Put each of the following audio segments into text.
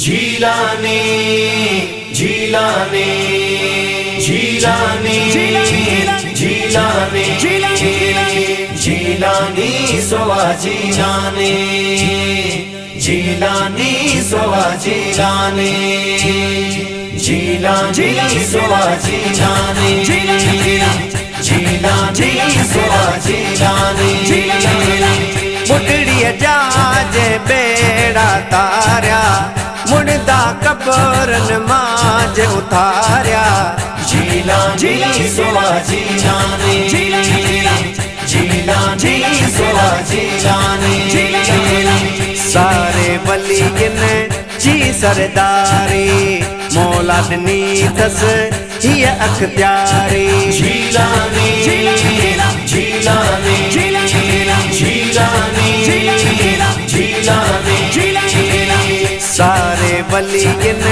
जीलानी जीलानी जीलानी जीलानी जीलानी सोवा जीलानी जीलानी सोवा जीलानी जीलानी सोवा जीलानी जीलानी सोवा जीलानी मुटड़िया जाजे बेड़ा तारिया मुड़दा कबरन माज उतारिया जीलानी सोवा जीलानी जीलानी सोवा जीलानी सारे वलीन जी सरदारी मौला दनी दस ही अख्तियारी जीलानी जीलानी जीलानी जीलानी सारे वलीन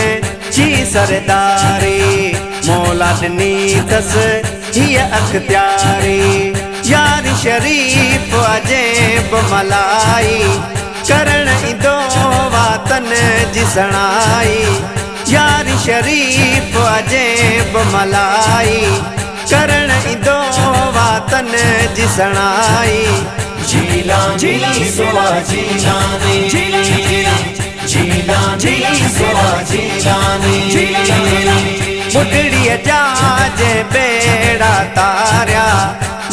जी सरदारी मौला दनी दस ही अख्तियारी यार शरीफ अजेब मलाई करण इंदो वातन जी सणाई यार शरीफ अजेब मलाई करण इंदो वातन जी सणाई जीलानी सोवा जीलानी जीलानी सोवा जीलानी मुटड़िया जाजे बेड़ा तारिया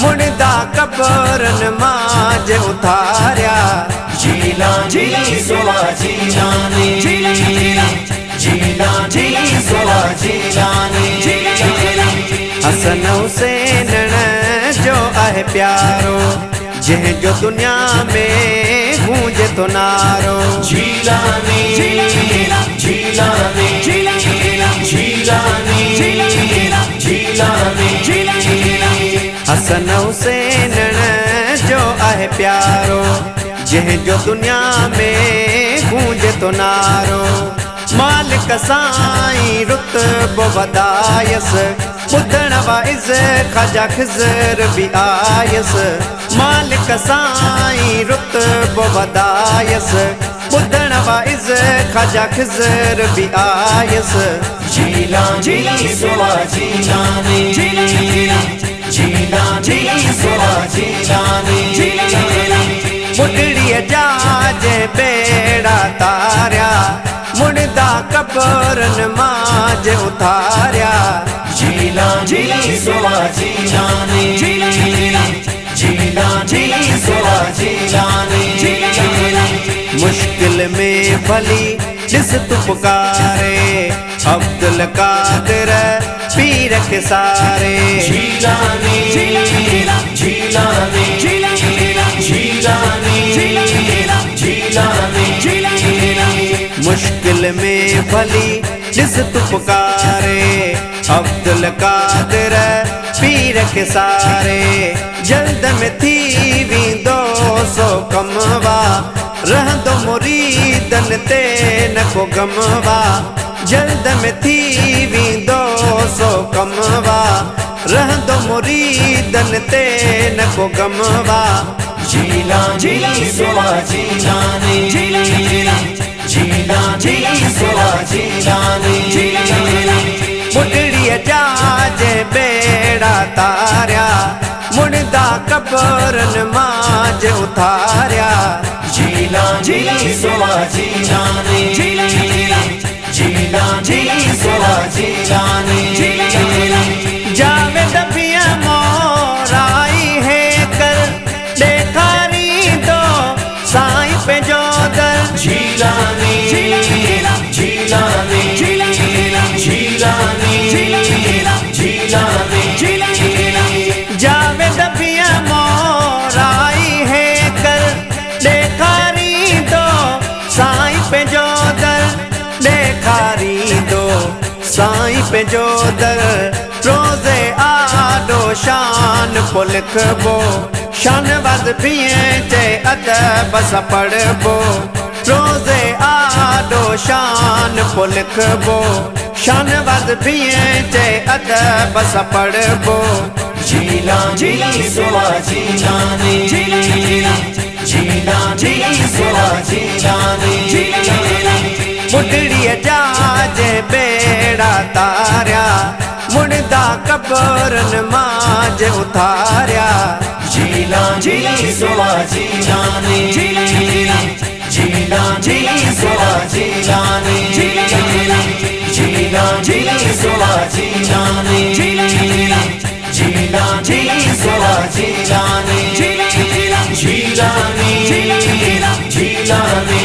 मुड़दा कबरन माज उतारिया जीलानी सोवा जीलानी जीलानी सोवा जीलानी हसन हुसैन जो आहे प्यारो जह जो दुनिया में गूंजे तो नारो जीलानी जीलानी जीलानी जीलानी हसन हुसैन जो आहे प्यारो जह जो दुनिया में गूंजे तो नारो मालिक साईं रुतबो वदायस ॿुधण वाइज़ ख़ाजा ख़िज़र बि आयस मालिक साईं रुतबो वदायस ॿुधण वाइज़ ख़ाजा ख़िज़र बि आयस जीलानी सोवा जीलानी जीलानी सोवा जीलानी मुटड़िया जाजे बेड़ा तारिया मुड़दा कबरन माज उतारिया जीलानी सोवा जीलानी जीलानी सोवा जीलानी मुश्किल में भली जिस तू पुकारे अब्दुल कादिर पीर के सारे जीलानी जीलानी जीलानी जीलानी मुश्किल में भली जिस तू पुकारे अब्दुल कादिर पीर के सारे जल्द में थी विंदो सो कमवा रहंदो मुरीदन ते न को गमवा जल्द में थी विंदो सो कमवा रहंदो मुरीदन ते न को गमवा जीलानी सोवा जीलानी जीलानी सोवा जीलानी मुटड़िया जाजे बेड़ा तारिया मुड़दा कबरन माज उतारिया जीलानी सोवा जीलानी जीलानी सोवा जीलानी जावे दबिया मोराई है कर देखारी दो साईं पे जो दर जीलानी जीलानी जीलानी जीलानी जावे दबिया मोराई है कर देखारी दो साईं पे जो दर देखारी दो साईं पे जो दर रोज़े आडो शान पो लिखबो शान वज़ पिए चे अदब सां पढ़बो रोज़े आडो शान पो लिखबो शान वज़ पिए चे अदब सां पढ़बो जीलानी सोवा जीलानी जीलानी सोवा जीलानी बुढ़ड़ी जहाज बेड़ा तारिया मुड़दा कब्रन माज उतारिया जीलानी सुआ जीलानी जीलानी सुआ जीलानी जीलानी सुआ जीलानी जीलानी सुआ जीलानी जीलानी जीलानी